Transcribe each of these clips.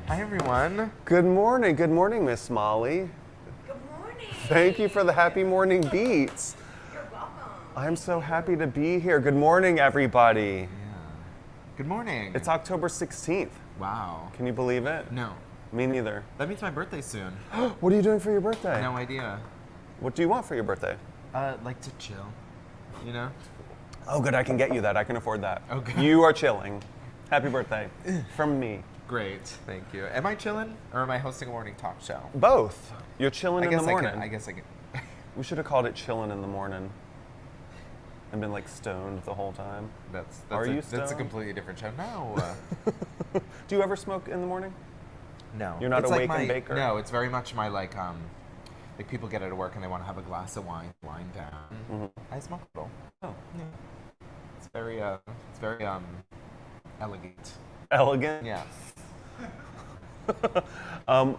Hi, everyone. Good morning, Miss Molly. Good morning. Thank you for the happy morning beats. You're welcome. I'm so happy to be here. Good morning, everybody. Yeah. Good morning. It's October 16th. Wow. Can you believe it? No. Me neither. That means my birthday soon. What are you doing for your birthday? No idea. What do you want for your birthday? Like to chill. You know? Oh, good, I can get you that. I can afford that. Okay. You are chilling. Happy birthday. From me. Great. Thank you. Am I chilling or am I hosting a morning talk show? Both. You're chilling in the morning. I guess I can. We should have called it chilling in the morning. And been like stoned the whole time. That's a stoned? completely different show. No. Do you ever smoke in the morning? No. You're not It's a like wake and baker? No, it's very much my like people get out of work and they want to have a glass of wine, wind down. Mm-hmm. I smoke a little. Oh. Yeah. It's very elegant. Elegant? Yeah.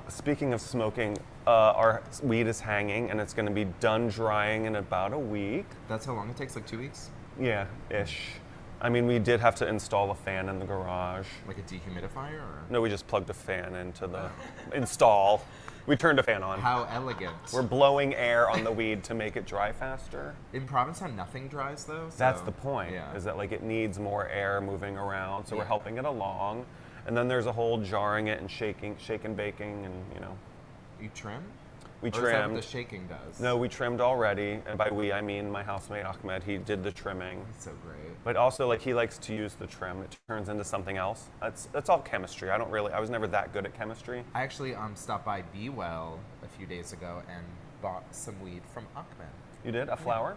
Speaking of smoking, our weed is hanging and it's going to be done drying in about a week. That's how long it takes, like 2 weeks? Yeah, ish. I mean, we did have to install a fan in the garage. Like a dehumidifier or? No, we just plugged a fan into the install. We turned a fan on. How elegant. We're blowing air on the weed to make it dry faster. In Provincetown, nothing dries though. So That's the point, Yeah. is that like it needs more air moving around, so we're Yeah. helping it along. And then there's a whole jarring it and shaking baking, and you know. You trim? We Or is that trimmed. what the shaking does? No, we trimmed already, and by we I mean my housemate Ahmed. He did the trimming, That's so great. but also like he likes to use the trim. It turns into something else. That's all chemistry. I was never that good at chemistry. I actually stopped by Be Well a few days ago and bought some weed from Ahmed. You did a flower?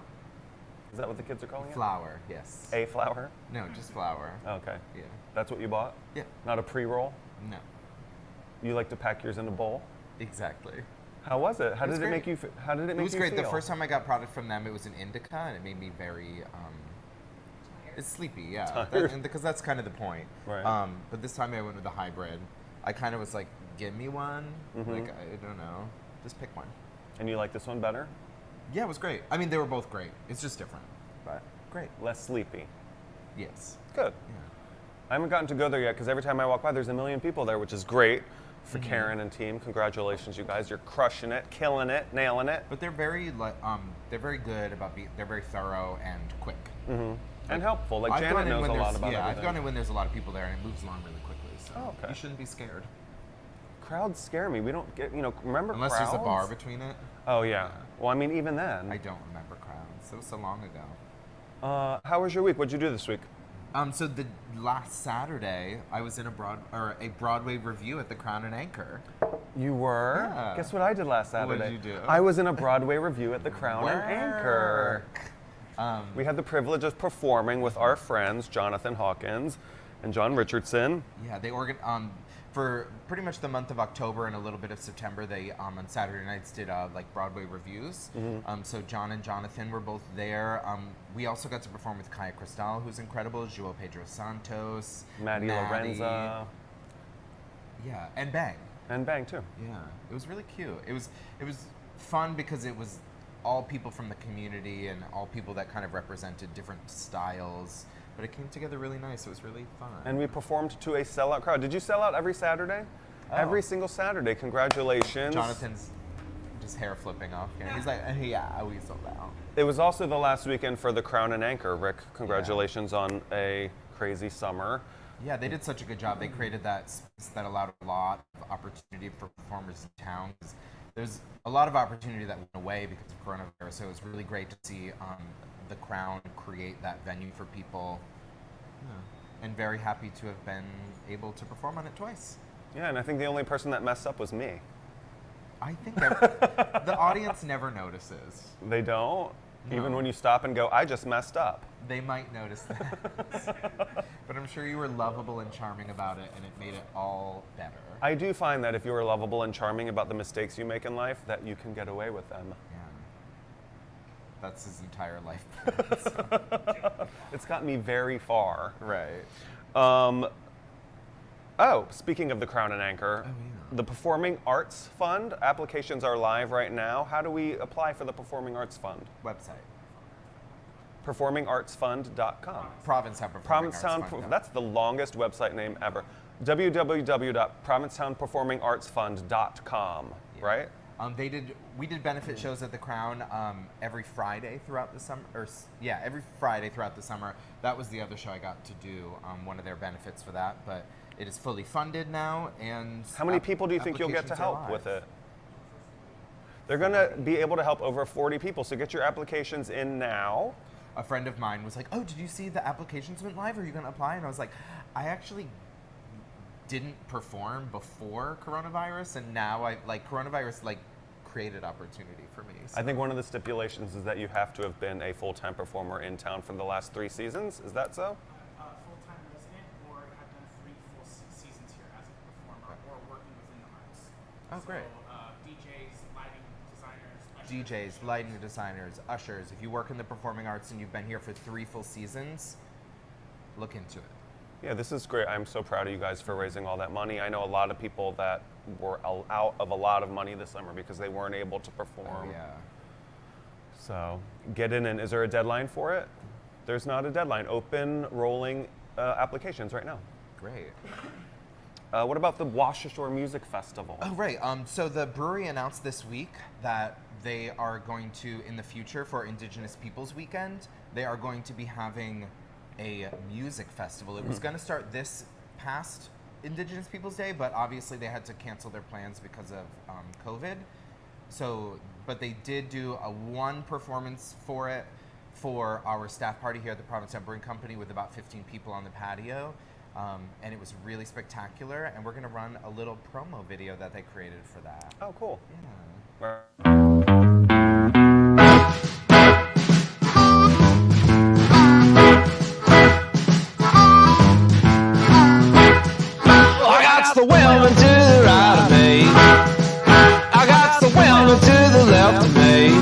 Is that what the kids are calling it? Flower, yes. A flower? No, just flower. Okay, Yeah. that's what you bought. Yeah. Not a pre-roll. No. You like to pack yours in a bowl. Exactly. How was it? How It was did it great. make you? How did it make you It was great. feel? The first time I got product from them, it was an indica, and it made me very. It's sleepy, yeah. Tired. And because that's kind of the point. Right. But this time I went with a hybrid. I kind of was like, give me one. Mm-hmm. Like I don't know, just pick one. And you like this one better? Yeah, it was great. I mean, they were both great. It's just different, but great. Less sleepy. Yes. Good. Yeah. I haven't gotten to go there yet because every time I walk by, there's a million people there, which is great for Karen and team. Congratulations, you guys! You're crushing it, killing it, nailing it, But they're very they're very good about being. They're very thorough and quick. and helpful. Like I've gone Janet in knows when a lot there's- about yeah, everything. I've gone in when there's a lot of people there, and it moves along really quickly. So Oh, okay. you shouldn't be scared. Crowds scare me. We don't get, remember Unless crowds? there's a bar between it. Oh yeah. Well, I mean, even then. I don't remember crowds. It was so long ago. How was your week? What'd you do this week? So the last Saturday, I was in a Broadway review at the Crown and Anchor. You were? Yeah. Guess what I did last What Saturday? did you do? I was in a Broadway review at the Crown and Anchor. Work. We had the privilege of performing with our friends Jonathan Hawkins and John Richardson. Yeah, they for pretty much the month of October and a little bit of September. They on Saturday nights did like Broadway reviews. So John and Jonathan were both there. We also got to perform with Kaya Cristal, who's incredible. João Pedro Santos, Maddie Lorenza. Yeah, and Bang. And Bang too. Yeah, it was really cute. It was fun because it was all people from the community and all people that kind of represented different styles. But it came together really nice. It was really fun. And we performed to a sellout crowd. Did you sell out every Saturday? Oh. Every single Saturday. Congratulations. Jonathan's just hair flipping off. Yeah, he's like, yeah, we sold out. It was also the last weekend for the Crown and Anchor. Rick, congratulations on a crazy summer. Yeah, they did such a good job. They created that space that allowed a lot of opportunity for performers in town. There's a lot of opportunity that went away because of coronavirus, so it was really great to see the Crown create that venue for people. Yeah. And very happy to have been able to perform on it twice. Yeah, and I think the only person that messed up was me. I think the audience never notices. They don't? Even No. when you stop and go, I just messed up. They might notice that. But I'm sure you were lovable and charming about it, and it made it all better. I do find that if you are lovable and charming about the mistakes you make in life, that you can get away with them. Yeah. That's his entire life plan. So. It's got me very far. Right. Oh, speaking of the Crown and Anchor, Oh, yeah. the Performing Arts Fund, applications are live right now. How do we apply for the Performing Arts Fund? Website. performingartsfund.com. Provincetown. Provincetown, that's the longest website name ever. www.provincetownperformingartsfund.com, right? We did benefit shows at the Crown every Friday throughout the summer. Every Friday throughout the summer. That was the other show I got to do, one of their benefits for that. But it is fully funded now, and How many people do you think you'll get to applications are help live. with it? They're going to be able to help over 40 people, so get your applications in now. A friend of mine was like, "Oh, did you see the applications went live? Are you going to apply?" And I was like, "I actually didn't perform before coronavirus, and now coronavirus created opportunity for me." So. I think one of the stipulations is that you have to have been a full-time performer in town for the last 3 seasons. Is that so? Full-time resident, or have done 3 full seasons here as a performer, or working within the arts. Oh, great. DJs, lighting designers, DJs, lighting designers, ushers. If you work in the performing arts and you've been here for 3 full seasons, look into it. Yeah, this is great. I'm so proud of you guys for raising all that money. I know a lot of people that were out of a lot of money this summer because they weren't able to perform. Oh, yeah. So get in, and is there a deadline for it? There's not a deadline. Open rolling applications right now. Great. What about the Washashore Music Festival? Oh, right. So the brewery announced this week that they are going to, in the future, for Indigenous Peoples Weekend, they are going to be having a music festival. It was going to start this past Indigenous Peoples Day, but obviously they had to cancel their plans because of COVID. So, but they did do a 1 performance for it for our staff party here at the Provincetown Brewing Company with about 15 people on the patio. And it was really spectacular, and we're going to run a little promo video that they created for that. Oh, cool. Yeah. I got the women to the right of me. I got the women to the left of me.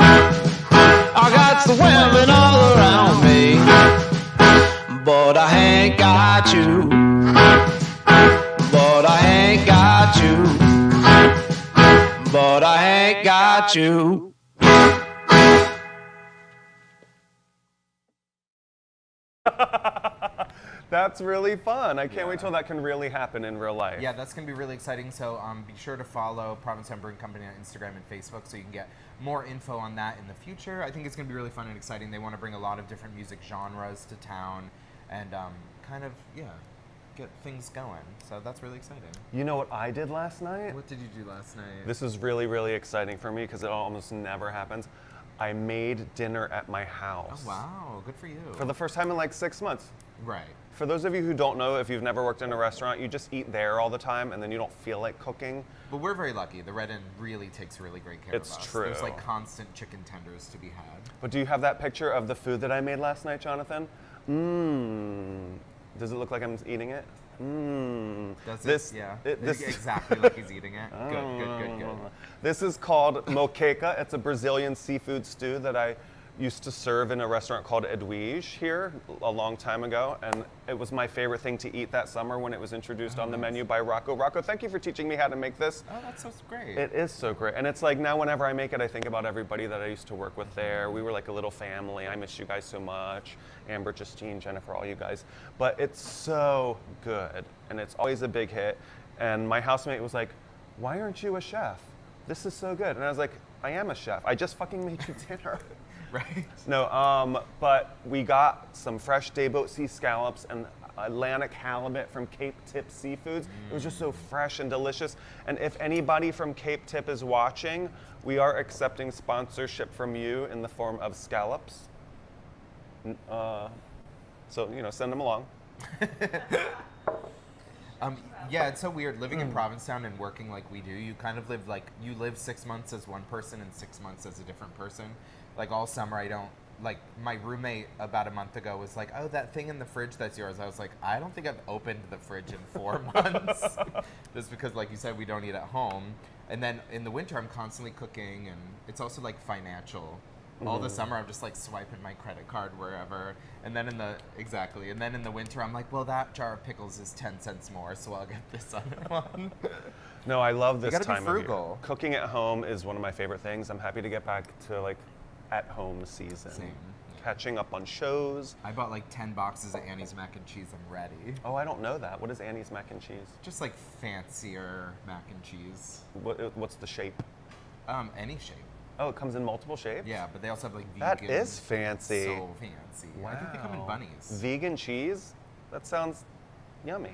I got the women all around me. But I ain't got you. But I ain't got you. But I ain't got you. That's really fun. I can't wait till that can really happen in real life. Yeah, that's going to be really exciting. So be sure to follow Provincetown Brewing Company on Instagram and Facebook so you can get more info on that in the future. I think it's going to be really fun and exciting. They want to bring a lot of different music genres to town and get things going. So that's really exciting. You know what I did last night? What did you do last night? This is really, really exciting for me because it almost never happens. I made dinner at my house. Oh, wow. Good for you. For the first time in like 6 months. Right. For those of you who don't know, if you've never worked in a restaurant, you just eat there all the time and then you don't feel like cooking. But we're very lucky. The Red Inn really takes really great care It's of us. true. There's like constant chicken tenders to be had. But do you have that picture of the food that I made last night, Jonathan? Does it look like I'm eating it? Does it? Yeah. Exactly like he's eating it. Good. This is called moqueca. It's a Brazilian seafood stew that I used to serve in a restaurant called Edwige here a long time ago, and it was my favorite thing to eat that summer when it was introduced on the menu by Rocco. Rocco, thank you for teaching me how to make this. Oh, that's so great. It is so great, and it's like now whenever I make it, I think about everybody that I used to work with there. We were like a little family. I miss you guys so much. Amber, Justine, Jennifer, all you guys. But it's so good, and it's always a big hit. And my housemate was like, "Why aren't you a chef? This is so good." And I was like, "I am a chef. I just fucking made you dinner." Right. No, but we got some fresh dayboat sea scallops and Atlantic halibut from Cape Tip Seafoods. It was just so fresh and delicious. And if anybody from Cape Tip is watching, we are accepting sponsorship from you in the form of scallops. So, send them along. Yeah, it's so weird living in Provincetown and working like we do. You kind of live 6 months as one person and 6 months as a different person. Like all summer, I don't like my roommate about a month ago was like, "Oh, that thing in the fridge that's yours." I was like, "I don't think I've opened the fridge in 4 months." Just because, like you said, we don't eat at home. And then in the winter, I'm constantly cooking, and it's also like financial. All the summer, I'm just like swiping my credit card wherever. And then in the winter, I'm like, well, that jar of pickles is 10 cents more, so I'll get this other one. No, I love this gotta be time of year. frugal. Cooking at home is one of my favorite things. I'm happy to get back to like at home season. Same. Catching up on shows. I bought like 10 boxes of Annie's mac and cheese. I'm ready. Oh, I don't know that. What is Annie's mac and cheese? Just like fancier mac and cheese. What's the shape? Any shape. Oh, it comes in multiple shapes? Yeah, but they also have like vegan. That is fancy. So fancy. I think they come in Wow. bunnies. Vegan cheese? That sounds yummy.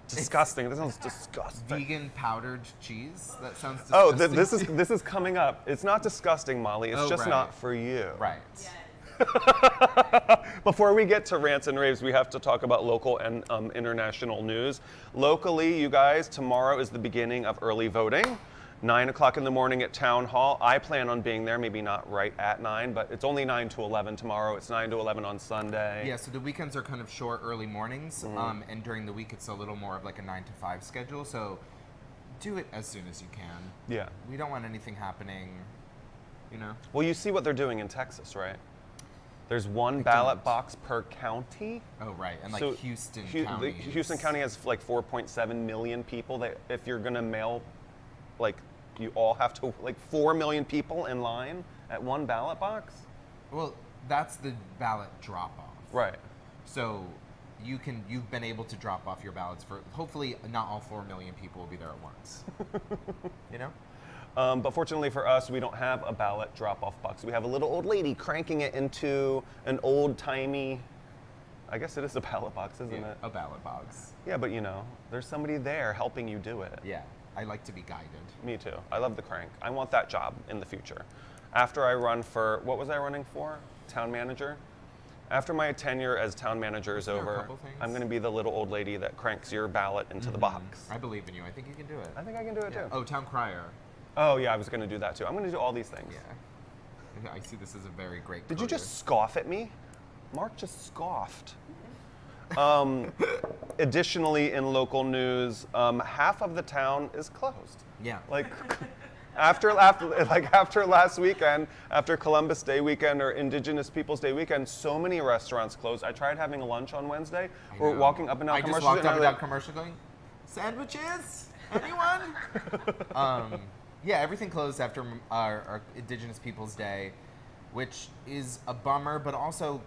Disgusting. That sounds disgusting. Vegan powdered cheese? That sounds Oh, disgusting. this is coming up. It's not disgusting, Molly. It's Oh, just right. not for you. Right. Yes. Before we get to rants and raves, we have to talk about local and international news. Locally, you guys, tomorrow is the beginning of early voting. 9 o'clock in the morning at Town Hall. I plan on being there, maybe not right at 9, but it's only 9 to 11 tomorrow. It's 9 to 11 on Sunday. Yeah, so the weekends are kind of short early mornings, Mm-hmm. and during the week it's a little more of like a 9 to 5 schedule, so do it as soon as you can. Yeah. We don't want anything happening, you know? Well, you see what they're doing in Texas, right? There's one ballot don't. box per county. Oh, right, and like So Houston Hu- County. Houston County has like 4.7 million people. That if you're gonna mail, like you all have to like 4 million people in line at one ballot box. Well, that's the ballot drop-off. Right. So you've been able to drop off your ballots for, hopefully not all 4 million people will be there at once. You know? But fortunately for us, we don't have a ballot drop-off box. We have a little old lady cranking it into an old-timey, I guess it is a ballot box, isn't it? A ballot box. Yeah, but you know, there's somebody there helping you do it. Yeah, I like to be guided. Me too. I love the crank. I want that job in the future. After I run for, what was I running for? Town manager? After my tenure as town manager is There are a over, couple things. I'm going to be the little old lady that cranks your ballot into the box. I believe in you. I think you can do it. I think I can do it Yeah. too. Oh, town crier. Oh yeah, I was going to do that too. I'm going to do all these things. Yeah. I see this as a very great Did you career. just scoff at me? Mark just scoffed. Additionally, in local news, half of the town is closed. Yeah. Like after last weekend, after Columbus Day weekend or Indigenous Peoples Day weekend, so many restaurants closed. I tried having a lunch on Wednesday. I We're know. walking up and down I just commercials. walked up and down like, commercial going, sandwiches? Anyone? Yeah, everything closed after our Indigenous Peoples Day, which is a bummer, but also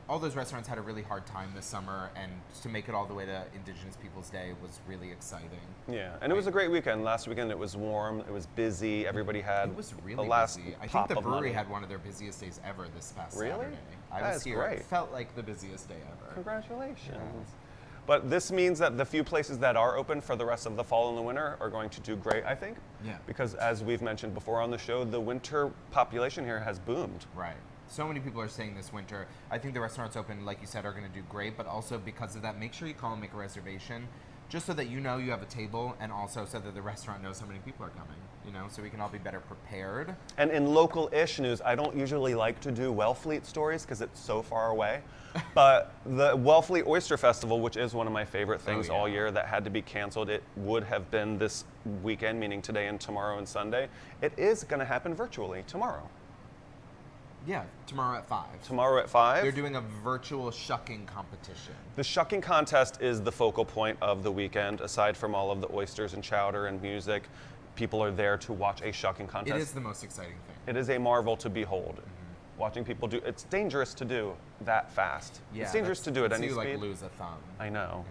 all those restaurants had a really hard time this summer, and to make it all the way to Indigenous Peoples Day was really exciting. Yeah, and it was a great weekend. Last weekend it was warm, it was busy, everybody had It was the really last busy. I think pop the of brewery money. had one of their busiest days ever this past Really? Saturday. I That was is here. great. It felt like the busiest day ever. Congratulations. But this means that the few places that are open for the rest of the fall and the winter are going to do great, I think. Yeah. Because as we've mentioned before on the show, the winter population here has boomed. Right. So many people are staying this winter. I think the restaurants open, like you said, are going to do great, but also because of that, make sure you call and make a reservation, just so that you know you have a table, and also so that the restaurant knows how many people are coming, you know, so we can all be better prepared. And in local-ish news, I don't usually like to do Wellfleet stories because it's so far away. But the Wellfleet Oyster Festival, which is one of my favorite things yeah. all year, that had to be canceled, it would have been this weekend, meaning today and tomorrow and Sunday. It is going to happen virtually tomorrow. Yeah, tomorrow at 5. Tomorrow at 5. They're doing a virtual shucking competition. The shucking contest is the focal point of the weekend. Aside from all of the oysters and chowder and music, people are there to watch a shucking contest. It is the most exciting thing. It is a marvel to behold. Watching people do, it's dangerous to do that fast. Yeah, it's dangerous to do at that's any you, speed. like lose a thumb. I know.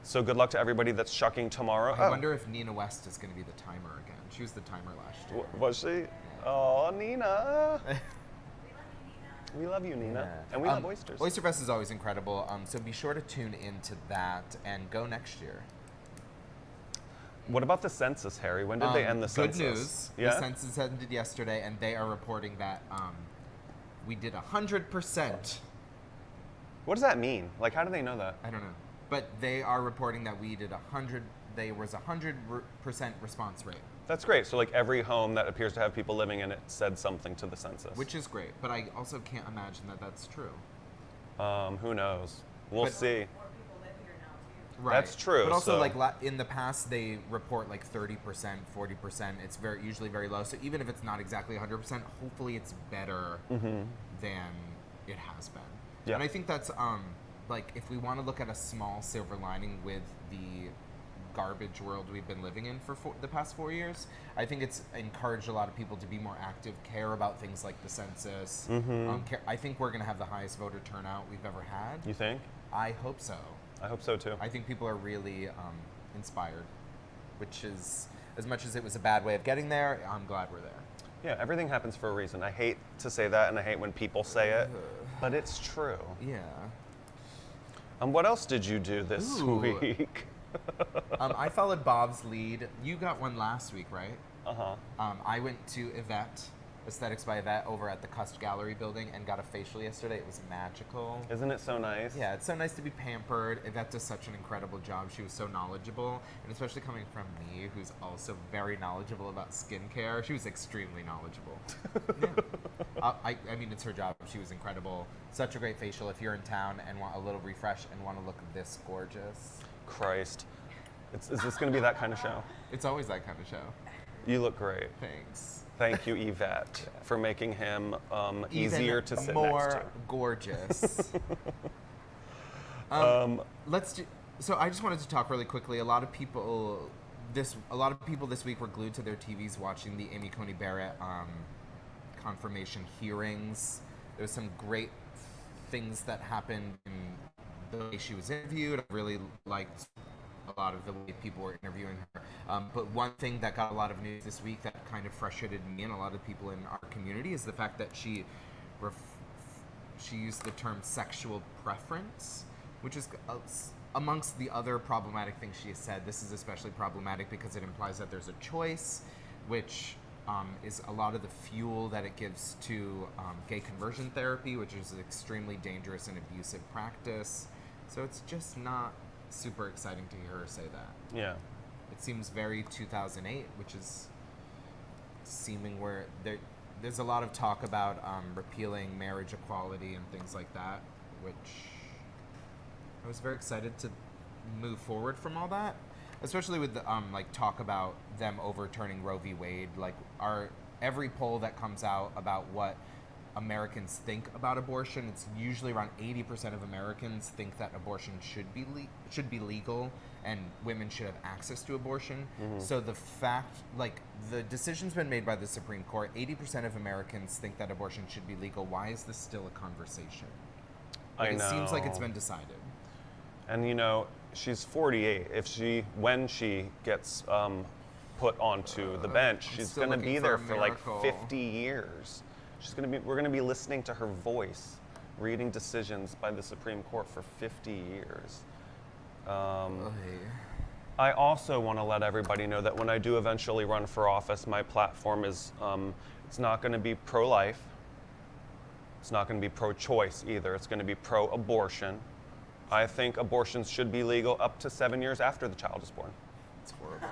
So good luck to everybody that's shucking tomorrow. I wonder if Nina West is going to be the timer again. She was the timer last year. Was she? Oh, Nina. We love you, Nina. Yeah. And we love oysters. Oyster Fest is always incredible, so be sure to tune into that and go next year. What about the census, Harry? When did they end the good census? news. Yeah? The census ended yesterday, and they are reporting that we did 100%. What does that mean? Like, how do they know that? I don't know. But they are reporting that we did there was 100% response rate, That's great. So like every home that appears to have people living in it said something to the census. which is great. But I also can't imagine that that's true. Who knows? We'll But- see. More people live here now too. Right. That's true, But also, so- like in the past, they report like 30%, 40%. It's usually very low. So even if it's not exactly 100%, hopefully it's better than it has been. Yeah. And I think that's like if we want to look at a small silver lining with the garbage world we've been living in for the past 4 years, I think it's encouraged a lot of people to be more active, care about things like the census. I think we're going to have the highest voter turnout we've ever had. You think? I hope so. I hope so too. I think people are really inspired, which is, as much as it was a bad way of getting there, I'm glad we're there. Yeah, everything happens for a reason. I hate to say that, and I hate when people say it, but it's true. Yeah. What else did you do this Ooh. week? I followed Bob's lead. You got one last week, right? Uh-huh. I went to Yvette, Aesthetics by Yvette, over at the Cusp Gallery building and got a facial yesterday. It was magical. Isn't it so nice? Yeah, it's so nice to be pampered. Yvette does such an incredible job. She was so knowledgeable, and especially coming from me, who's also very knowledgeable about skincare, she was extremely knowledgeable. Yeah. I mean, it's her job. She was incredible. Such a great facial. If you're in town and want a little refresh and want to look this gorgeous, Christ. Is this going to be that kind of show? it's always that kind of show. You look great. Thanks. Thank you, Yvette, for making him easier Even to sit more next to. gorgeous. Let's do. So I just wanted to talk really quickly. A lot of people this week were glued to their TVs watching the Amy Coney Barrett confirmation hearings. There was some great things that happened in the way she was interviewed. I really liked a lot of the way people were interviewing her. But one thing that got a lot of news this week that kind of frustrated me and a lot of people in our community is the fact that she used the term sexual preference, which is amongst the other problematic things she has said. This is especially problematic because it implies that there's a choice, which is a lot of the fuel that it gives to gay conversion therapy, which is an extremely dangerous and abusive practice. So it's just not super exciting to hear her say that. Yeah. It seems very 2008, which is seeming where there's a lot of talk about repealing marriage equality and things like that, which I was very excited to move forward from all that, especially with the, like talk about them overturning Roe v. Wade. Like every poll that comes out about what Americans think about abortion, it's usually around 80% of Americans think that abortion should be legal and women should have access to abortion. So the fact, like the decision's been made by the Supreme Court, 80% of Americans think that abortion should be legal. Why is this still a conversation? Like, I know. it seems like it's been decided. And you know, she's 48. When she gets put onto the bench, she's still going to looking be for there a for like miracle. 50 years. We're going to be listening to her voice, reading decisions by the Supreme Court for 50 years. I also want to let everybody know that when I do eventually run for office, my platform is, it's not going to be pro-life. It's not going to be pro-choice either. It's going to be pro-abortion. I think abortions should be legal up to 7 years after the child is born. It's horrible.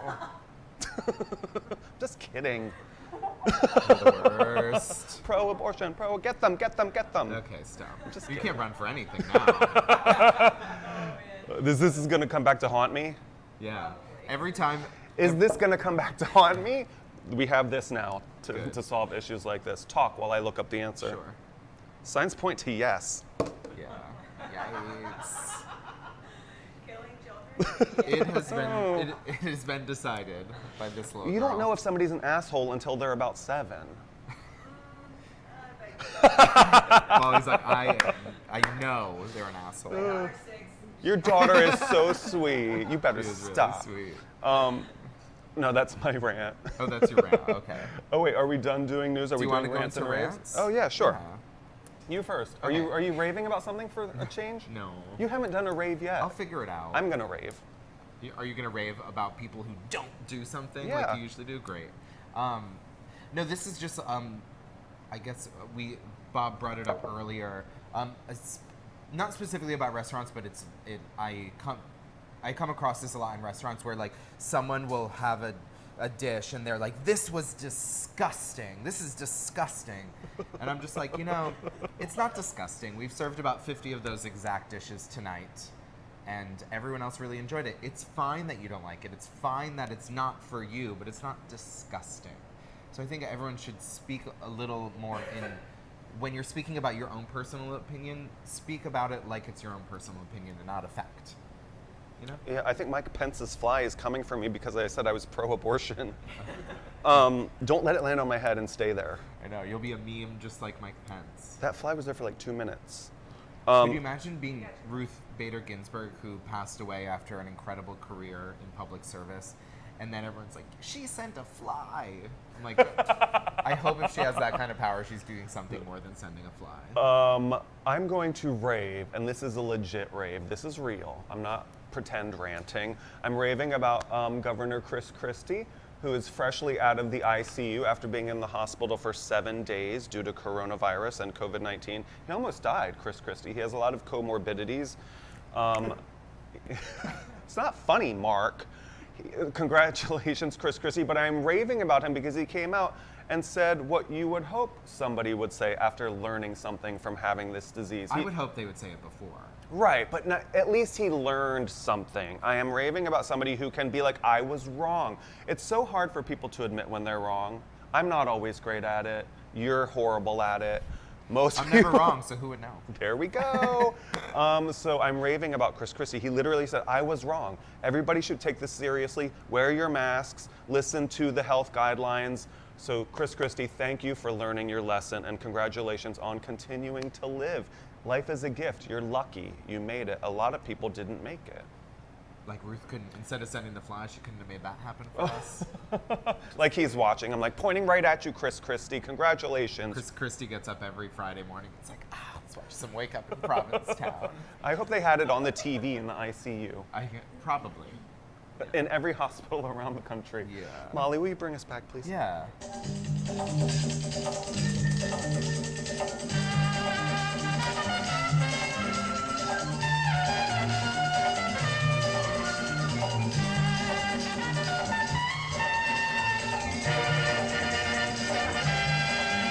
Just kidding. The worst. Pro-abortion, get them. Okay, stop. Just You kidding. can't run for anything now. This is going to come back to haunt me? Yeah. Every time. Is this going to come back to haunt me? We have this now Good. to solve issues like this. Talk while I look up the answer. Sure. Signs point to yes. Yeah. Yikes. Killing children. It has been decided by this little You don't girl. know if somebody's an asshole until they're about 7. Well, he's like, I know they're an asshole. Or 6. Your daughter is so sweet. You better She is really stop. sweet. No, that's my rant. Oh, that's your rant. Okay. Oh wait, are we done doing news? Are Do we you doing wanna go rants into and raves? rants? Oh yeah, sure. Yeah. You first. Okay. Are you raving about something for a change? No. You haven't done a rave yet. I'll figure it out. I'm gonna rave. Are you gonna rave about people who don't do something Yeah. like you usually do? Great. No, this is just I guess Bob brought it up earlier. It's not specifically about restaurants, but I come across this a lot in restaurants where like someone will have a dish and they're like, this was disgusting. This is disgusting. And I'm just like, it's not disgusting. We've served about 50 of those exact dishes tonight and everyone else really enjoyed it. It's fine that you don't like it. It's fine that it's not for you, but it's not disgusting. So I think everyone should speak a little more when you're speaking about your own personal opinion, speak about it like it's your own personal opinion and not a fact. Yeah, I think Mike Pence's fly is coming for me because I said I was pro-abortion. Don't let it land on my head and stay there. I know, you'll be a meme just like Mike Pence. That fly was there for like 2 minutes. Could you imagine being Ruth Bader Ginsburg, who passed away after an incredible career in public service, and then everyone's like, she sent a fly. I'm like, I hope if she has that kind of power, she's doing something more than sending a fly. I'm going to rave, and this is a legit rave. This is real. I'm not pretend ranting. I'm raving about Governor Chris Christie, who is freshly out of the ICU after being in the hospital for 7 days due to coronavirus and COVID-19. He almost died, Chris Christie. He has a lot of comorbidities. It's not funny, Mark. Congratulations, Chris Christie, but I'm raving about him because he came out and said what you would hope somebody would say after learning something from having this disease. I would hope they would say it before. Right, but at least he learned something. I am raving about somebody who can be like, I was wrong. It's so hard for people to admit when they're wrong. I'm not always great at it. You're horrible at it. I'm never wrong, so who would know? There we go. So I'm raving about Chris Christie. He literally said, I was wrong. Everybody should take this seriously. Wear your masks. Listen to the health guidelines. So Chris Christie, thank you for learning your lesson and congratulations on continuing to live. Life is a gift. You're lucky. You made it. A lot of people didn't make it. Like Ruth couldn't, instead of sending the fly, she couldn't have made that happen for us. Like he's watching. I'm like pointing right at you, Chris Christie. Congratulations. Chris Christie gets up every Friday morning. It's like, let's watch some Wake Up in Provincetown. I hope they had it on the TV in the ICU. Probably. In every hospital around the country. Yeah. Molly, will you bring us back, please? Yeah.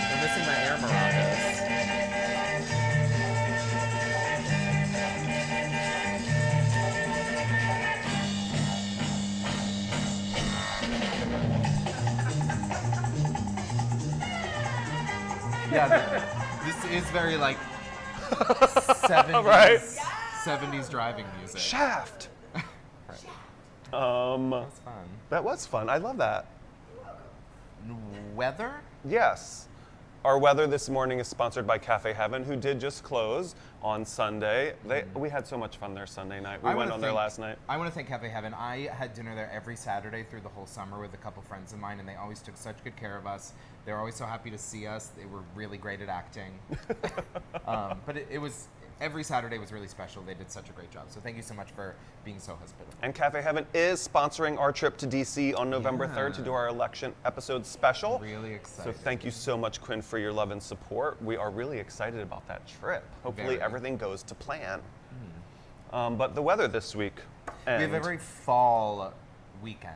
I'm missing my air maracas. Yeah, this is very like 70s, Right? 70s driving music. Shaft. Right. That's fun. That was fun. I love that. Weather? Yes. Our weather this morning is sponsored by Cafe Heaven, who did just close on Sunday. We had so much fun there Sunday night. We went on there last night. I want to thank Cafe Heaven. I had dinner there every Saturday through the whole summer with a couple friends of mine, and they always took such good care of us. They were always so happy to see us. They were really great at acting. But it was, every Saturday was really special. They did such a great job. So thank you so much for being so hospitable. And Cafe Heaven is sponsoring our trip to DC on November 3rd to do our election episode special. Really excited. So thank you so much, Quinn, for your love and support. We are really excited about that trip. Hopefully Very. everything goes to plan. But the weather this week. We have a very fall weekend.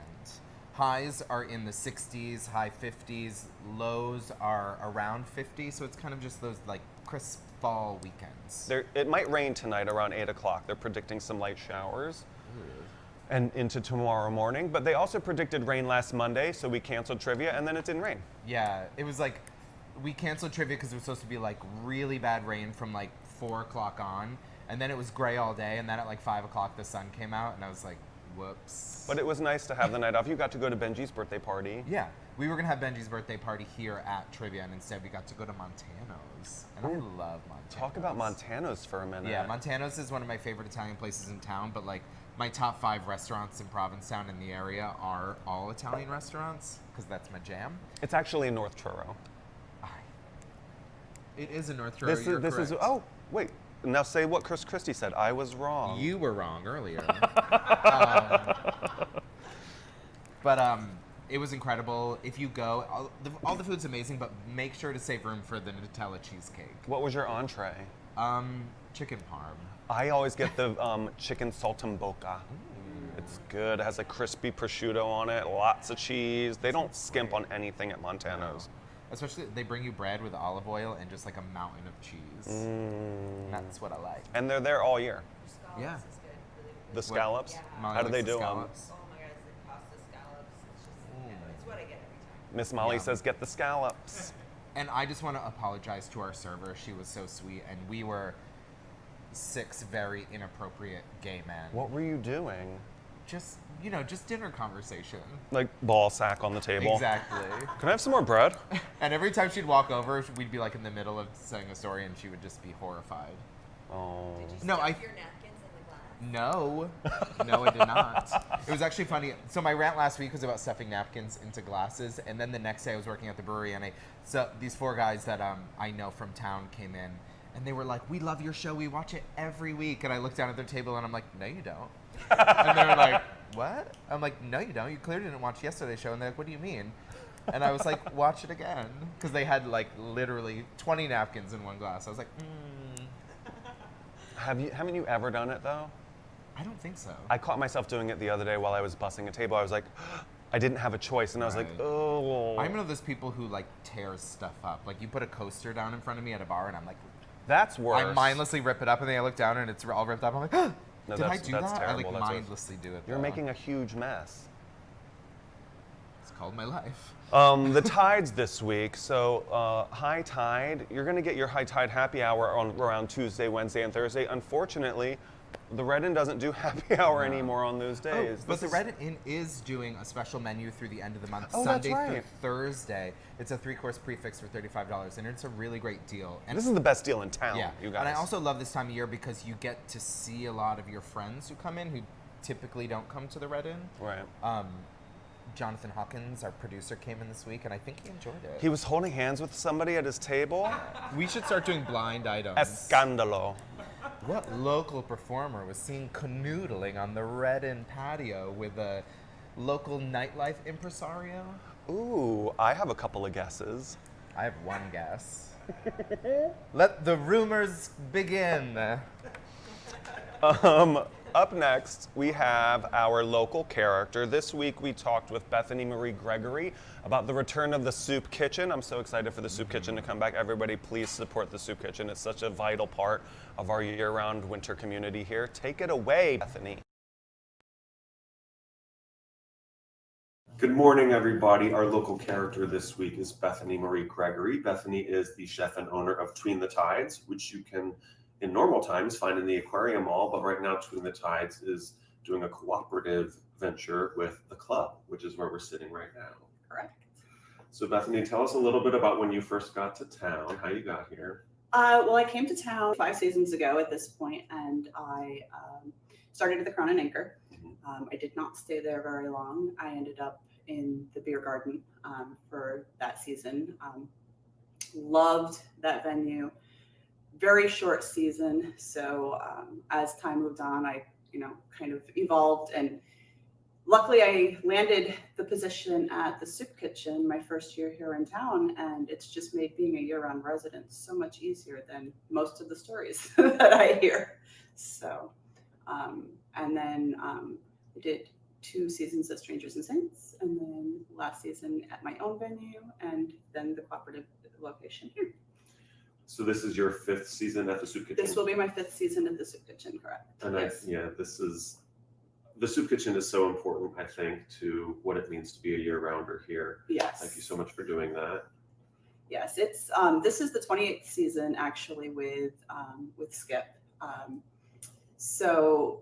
Highs are in the 60s, high 50s. Lows are around 50. So it's kind of just those like crisp fall weekends. It might rain tonight around 8 o'clock. They're predicting some light showers and into tomorrow morning. But they also predicted rain last Monday, so we canceled trivia, and then it didn't rain. Yeah, it was like, we canceled trivia because it was supposed to be like really bad rain from like 4 o'clock on. And then it was gray all day, and then at like 5 o'clock the sun came out, and I was like, whoops. But it was nice to have the night off. You got to go to Benji's birthday party. Yeah, we were gonna have Benji's birthday party here at Trivia, and instead we got to go to Montano's. And I love Montano's. Talk about Montano's for a minute. Yeah, Montano's is one of my favorite Italian places in town, but like my top 5 restaurants in Provincetown in the area are all Italian restaurants, because that's my jam. It's actually in North Truro. It is in North Truro. This is. Oh, wait. Now say what Chris Christie said. I was wrong. You were wrong earlier. It was incredible. If you go, all the food's amazing, but make sure to save room for the Nutella cheesecake. What was your entree? Chicken parm. I always get the chicken saltimbocca. It's good. It has a crispy prosciutto on it, lots of cheese. They don't skimp on anything at Montano's. Especially, they bring you bread with olive oil and just like a mountain of cheese. That's what I like. And they're there all year. Scallops Yeah. is good, really good. The scallops? Yeah. Molly How do likes they the do them? scallops. Oh my god, it's the pasta scallops. It's just, it's what I get every time. Miss Molly Yeah. says, get the scallops. And I just want to apologize to our server. She was so sweet, and we were 6 very inappropriate gay men. What were you doing? Just, just dinner conversation. Like ball sack on the table. Exactly. Can I have some more bread? And every time she'd walk over, we'd be like in the middle of saying a story, and she would just be horrified. Oh. Did you No, stuff I- your napkins in the glass? No, I did not. It was actually funny. So my rant last week was about stuffing napkins into glasses, and then the next day I was working at the brewery, and so these 4 guys that I know from town came in, and they were like, "We love your show. We watch it every week." And I looked down at their table, and I'm like, "No, you don't." And they were like, "What?" I'm like, "No, you don't. You clearly didn't watch yesterday's show." And they're like, "What do you mean?" And I was like, "Watch it again," because they had like literally 20 napkins in one glass. I was like, Haven't you ever done it though? I don't think so. I caught myself doing it the other day while I was bussing a table. I was like, I didn't have a choice, and I was like, Right. oh. I'm one of those people who like tears stuff up. Like you put a coaster down in front of me at a bar, and I'm like, That's worse. I mindlessly rip it up, and then I look down, and it's all ripped up. I'm like, No, did I that's- do that's that? I terrible. like That's worse. mindlessly do it. You're though. making a huge mess. It's called my life. The tides this week. So high tide, you're going to get your high tide happy hour on around Tuesday, Wednesday, and Thursday. Unfortunately, the Red Inn doesn't do happy hour anymore on those days. But This the is- Red Inn is doing a special menu through the end of the month, Oh, that's Sunday through right. Thursday. It's a 3-course prefix for $35, and it's a really great deal. And This is the best deal in town, yeah, you guys. and I also love this time of year because you get to see a lot of your friends who come in who typically don't come to the Red Inn. Right. Jonathan Hawkins, our producer, came in this week, and I think he enjoyed it. He was holding hands with somebody at his table. We should start doing blind items. Escandalo. What local performer was seen canoodling on the Red Inn patio with a local nightlife impresario? Ooh, I have a couple of guesses. I have one guess. Let the rumors begin. Up next, we have our local character. This week, we talked with Bethany Marie Gregory about the return of the Soup Kitchen. I'm so excited for the Soup Kitchen to come back. Everybody, please support the Soup Kitchen. It's such a vital part of our year-round winter community here. Take it away, Bethany. Good morning, everybody. Our local character this week is Bethany Marie Gregory. Bethany is the chef and owner of Tween the Tides, which you can, in normal times, find in the Aquarium Mall. But right now, Tween the Tides is doing a cooperative venture with the club, which is where we're sitting right now. Correct. So, Bethany, tell us a little bit about when you first got to town, how you got here. Well, I came to town 5 seasons ago at this point, and I started at the Crown and Anchor. I did not stay there very long. I ended up in the beer garden for that season. Loved that venue. Very short season, so as time moved on, I kind of evolved, and luckily I landed the position at the Soup Kitchen my first year here in town, and it's just made being a year-round resident so much easier than most of the stories that I hear. So, and then I did 2 seasons at Strangers and Saints, and then last season at my own venue, and then the cooperative location here. So this is your 5th season at the Soup Kitchen? This will be my 5th season at the Soup Kitchen, correct? And Yes. the Soup Kitchen is so important, I think, to what it means to be a year-rounder here. Yes. Thank you so much for doing that. Yes, it's this is the 28th season actually with Skip. So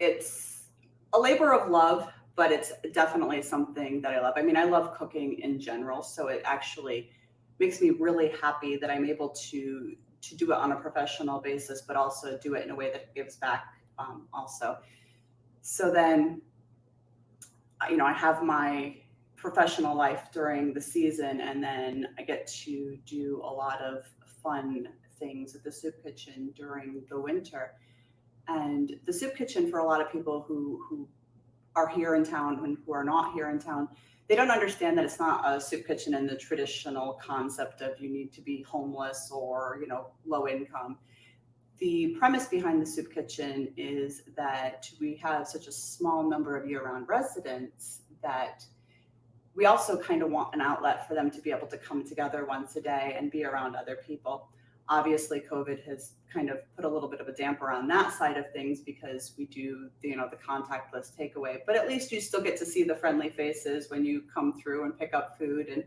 it's a labor of love, but it's definitely something that I love. I mean, I love cooking in general, so it actually makes me really happy that I'm able to do it on a professional basis, but also do it in a way that gives back also. So then, I have my professional life during the season, and then I get to do a lot of fun things at the Soup Kitchen during the winter. And the Soup Kitchen, for a lot of people who are here in town and who are not here in town, they don't understand that it's not a soup kitchen in the traditional concept of you need to be homeless or low income. the premise behind the soup kitchen is that we have such a small number of year-round residents that we also kind of want an outlet for them to be able to come together once a day and be around other people. Obviously, COVID has kind of put a little bit of a damper on that side of things because we do, the contactless takeaway, but at least you still get to see the friendly faces when you come through and pick up food and,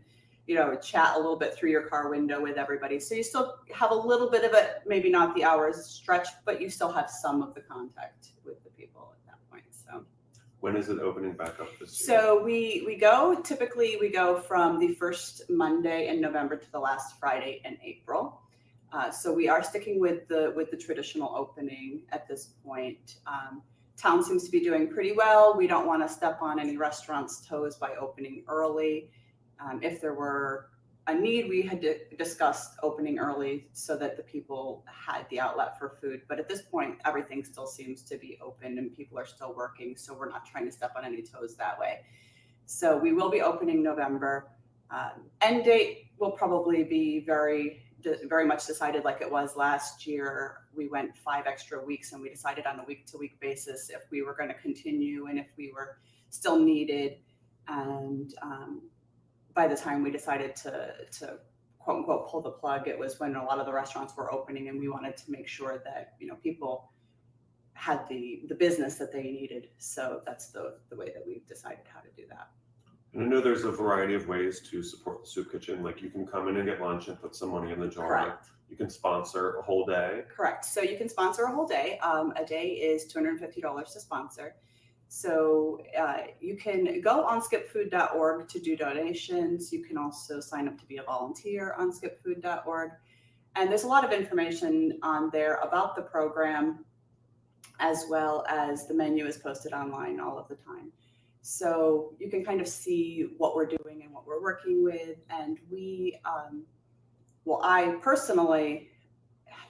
chat a little bit through your car window with everybody. So you still have a little bit of it, maybe not the hours stretch, but you still have some of the contact with the people at that point. So when is it opening back up this year? So we go from the first Monday in November to the last Friday in April. So we are sticking with the traditional opening at this point. Town seems to be doing pretty well. We don't want to step on any restaurants' toes by opening early. If there were a need, we had discussed opening early so that the people had the outlet for food. But at this point, everything still seems to be open and people are still working. So we're not trying to step on any toes that way. So we will be opening November. End date will probably be very much decided like it was last year. We went 5 extra weeks and we decided on a week-to-week basis if we were going to continue and if we were still needed. And by the time we decided to quote unquote pull the plug, it was when a lot of the restaurants were opening and we wanted to make sure that people had the business that they needed. So that's the way that we've decided how to do that. And I know there's a variety of ways to support the soup kitchen. Like you can come in and get lunch and put some money in the jar. Correct. You can sponsor a whole day. Correct. So you can sponsor a whole day. A day is $250 to sponsor. So you can go on skipfood.org to do donations. You can also sign up to be a volunteer on skipfood.org. And there's a lot of information on there about the program, as well as the menu is posted online all of the time. So you can kind of see what we're doing and what we're working with. And I personally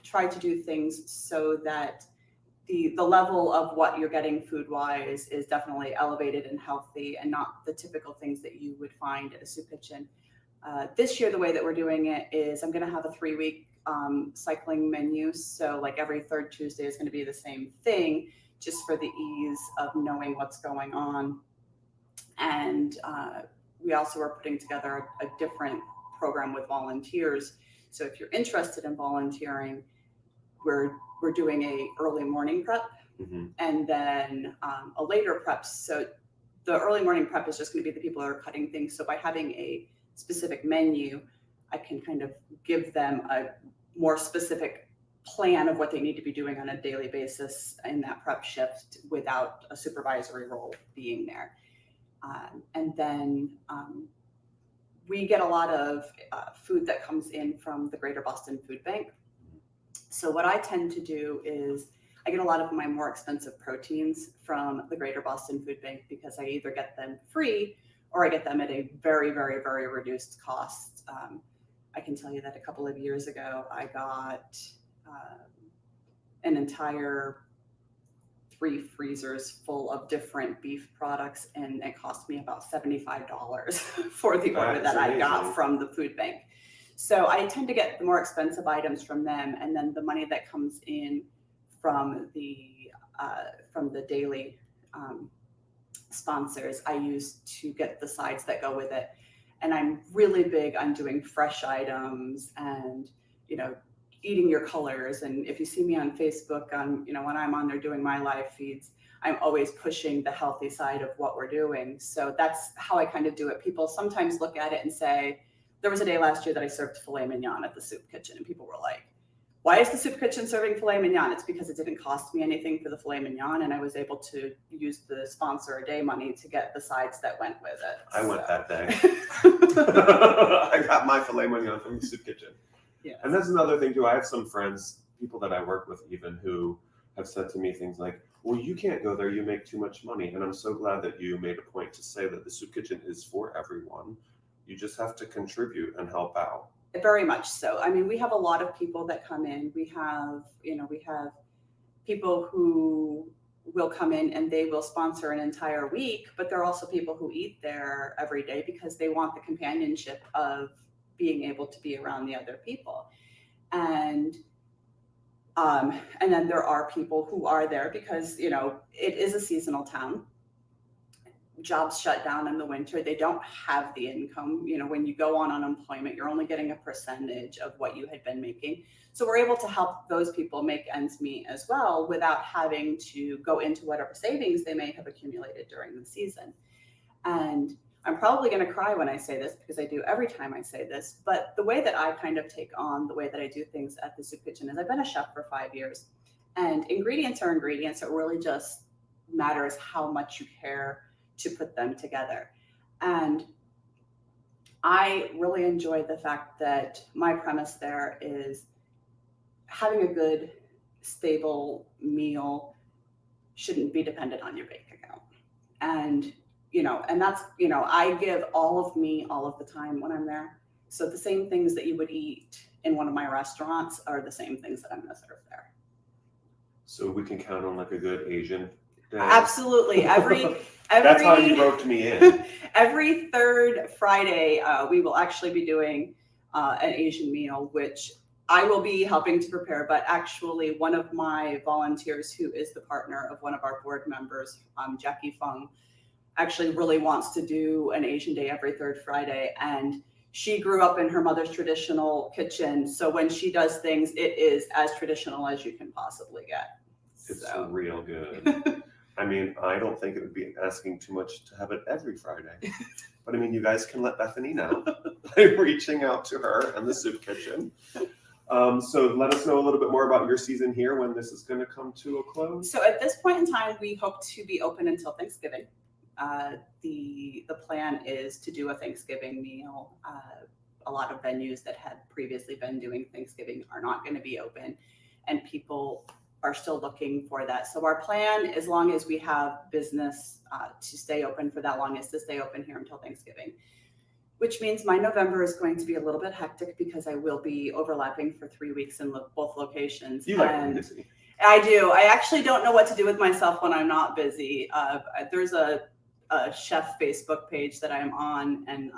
try to do things so that the level of what you're getting food-wise is definitely elevated and healthy and not the typical things that you would find at a soup kitchen. This year, the way that we're doing it is I'm going to have a 3-week cycling menu. So like every third Tuesday is going to be the same thing, just for the ease of knowing what's going on. And we also are putting together a different program with volunteers. So if you're interested in volunteering, we're doing a early morning prep and then a later prep. So the early morning prep is just going to be the people that are cutting things. So by having a specific menu, I can kind of give them a more specific plan of what they need to be doing on a daily basis in that prep shift without a supervisory role being there. And then we get a lot of food that comes in from the Greater Boston Food Bank. So what I tend to do is I get a lot of my more expensive proteins from the Greater Boston Food Bank because I either get them free or I get them at a very, very, very reduced cost. I can tell you that a couple of years ago, I got an entire 3 freezers full of different beef products, and it cost me about $75 for the order that I got from the food bank. So I tend to get the more expensive items from them, and then the money that comes in from the daily sponsors, I use to get the sides that go with it. And I'm really big on doing fresh items and, eating your colors. And if you see me on Facebook, when I'm on there doing my live feeds, I'm always pushing the healthy side of what we're doing. So that's how I kind of do it. People sometimes look at it and say, there was a day last year that I served filet mignon at the soup kitchen, and people were like, why is the soup kitchen serving filet mignon? It's because it didn't cost me anything for the filet mignon, and I was able to use the sponsor a day money to get the sides that went with it. I went that day. I got my filet mignon from the soup kitchen. Yeah. And that's another thing too. I have some friends, people that I work with even, who have said to me things like, well, you can't go there, you make too much money. And I'm so glad that you made a point to say that the soup kitchen is for everyone. You just have to contribute and help out. Very much so. I mean, we have a lot of people that come in. We have people who will come in and they will sponsor an entire week, but there are also people who eat there every day because they want the companionship of being able to be around the other people. And And then there are people who are there because, it is a seasonal town. Jobs shut down in the winter. They don't have the income. When you go on unemployment, you're only getting a percentage of what you had been making. So we're able to help those people make ends meet as well without having to go into whatever savings they may have accumulated during the season. And I'm probably going to cry when I say this because I do every time I say this, but the way that I kind of take on the way that I do things at the soup kitchen is I've been a chef for 5 years, and ingredients are ingredients. It really just matters how much you care to put them together. And I really enjoy the fact that my premise there is having a good, stable meal shouldn't be dependent on your bank account. And that's, I give all of me all of the time when I'm there. So the same things that you would eat in one of my restaurants are the same things that I'm going to serve there. So we can count on like a good Asian day. Absolutely. That's how you roped me in. Every third Friday, we will actually be doing an Asian meal, which I will be helping to prepare, but actually one of my volunteers who is the partner of one of our board members, Jackie Fung, actually really wants to do an Asian day every third Friday. And she grew up in her mother's traditional kitchen. So when she does things, it is as traditional as you can possibly get. It's real good. I mean, I don't think it would be asking too much to have it every Friday. But I mean, you guys can let Bethany know by reaching out to her and the soup kitchen. So let us know a little bit more about your season here, when this is going to come to a close. So at this point in time, we hope to be open until Thanksgiving. The plan is to do a Thanksgiving meal. A lot of venues that had previously been doing Thanksgiving are not going to be open, and people are still looking for that. So our plan, as long as we have business to stay open for that long, is to stay open here until Thanksgiving, which means my November is going to be a little bit hectic because I will be overlapping for 3 weeks in both locations. You like being busy. I do. I actually don't know what to do with myself when I'm not busy. There's a chef Facebook page that I'm on, and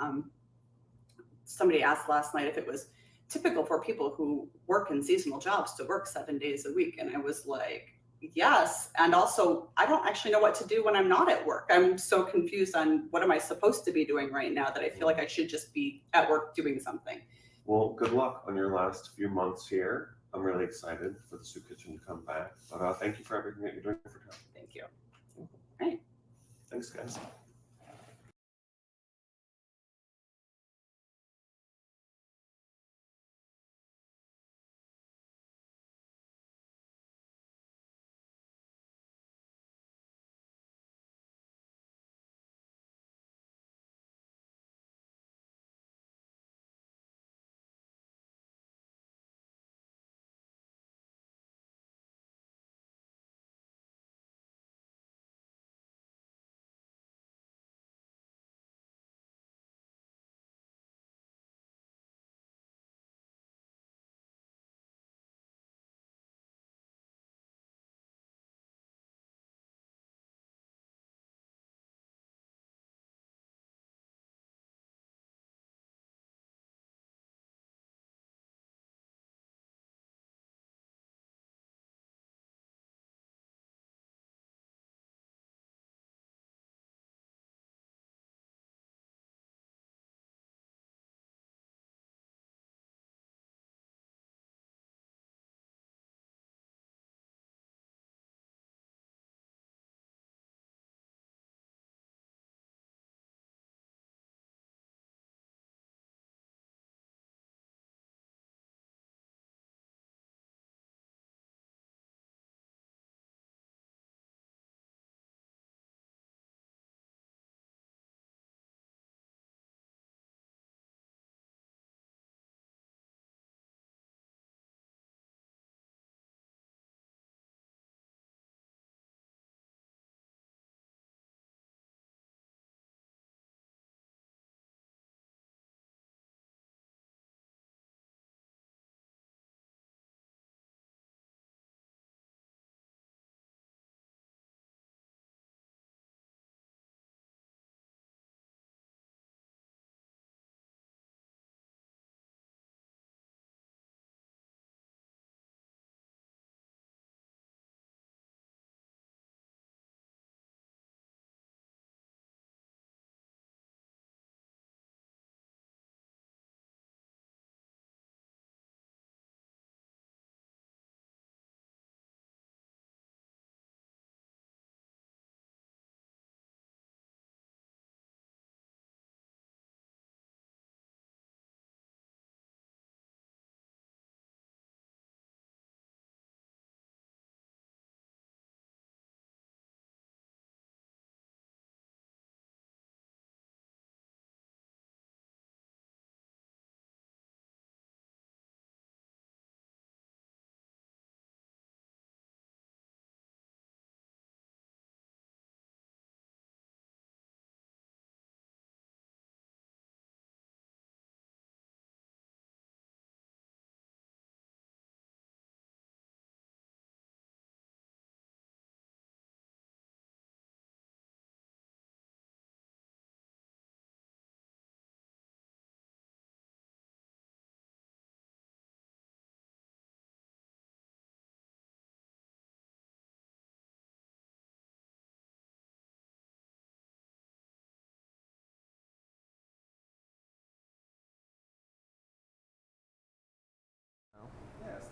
somebody asked last night if it was typical for people who work in seasonal jobs to work 7 days a week. And I was like, yes. And also, I don't actually know what to do when I'm not at work. I'm so confused on what am I supposed to be doing right now that I feel like I should just be at work doing something. Well, good luck on your last few months here. I'm really excited for the soup kitchen to come back. But thank you for everything that you're doing for town. Thank you. All right. Thanks, guys.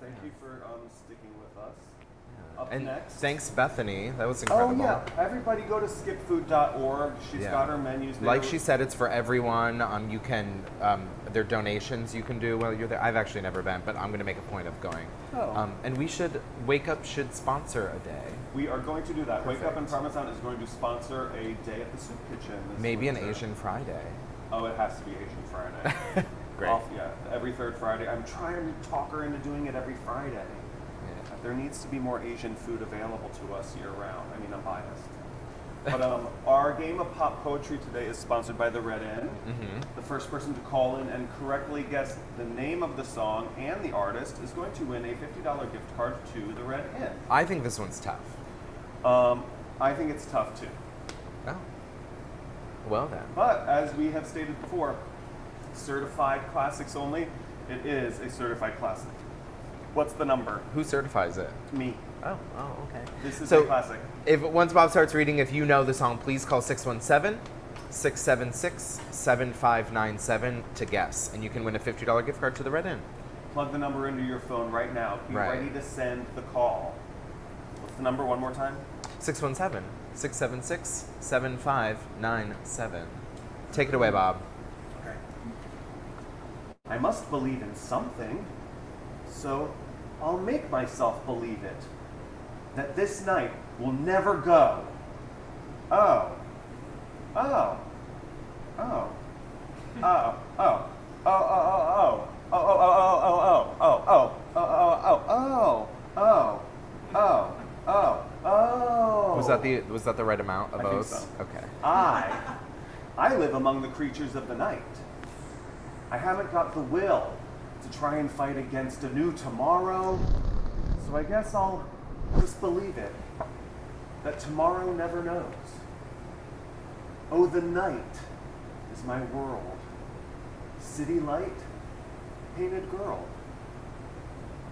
Thank you for sticking with us. Up And next. thanks, Bethany. That was Oh incredible. yeah, everybody go to skipfood.org. She's Yeah. got her menus there. Like she said, it's for everyone. You can, there are donations you can do while you're there. I've actually never been, but I'm going to make a point of going. Oh. And Wake Up should sponsor a day. We are going to do that. Wake Up in Perfect. Provincetown is going to sponsor a day at the soup kitchen. this Maybe an winter. Asian Friday. Oh, it has to be Asian Friday. Great. Yeah, every third Friday. I'm trying to talk her into doing it every Friday. Yeah. There needs to be more Asian food available to us year round. I mean, I'm biased. But our game of pop poetry today is sponsored by the Red Inn. Mm-hmm. The first person to call in and correctly guess the name of the song and the artist is going to win a $50 gift card to the Red Inn. I think this one's tough. I think it's tough too. Oh. Well then. But as we have stated before, certified classics only. It is a certified classic. What's the number? Who certifies it? Me. Oh, okay. This is So- a classic. Once Bob starts reading, if you know the song, please call 617-676-7597 to guess. And you can win a $50 gift card to the Red Inn. Plug the number into your phone right now. Be Right. ready to send the call. What's the number one more time? 617-676-7597. Take it away, Bob. Okay. I must believe in something, so I'll make myself believe it. That this night will never go. Oh. Oh. Oh. Oh. Oh. Oh. Oh. Oh. Oh. Oh. Oh. Oh. Oh. Oh. Oh. Oh. Oh. Was that the right amount of I think O's? so. Okay. I live among the creatures of the night. I haven't got the will to try and fight against a new tomorrow, so I guess I'll just believe it, that tomorrow never knows. Oh, the night is my world. City light, painted girl.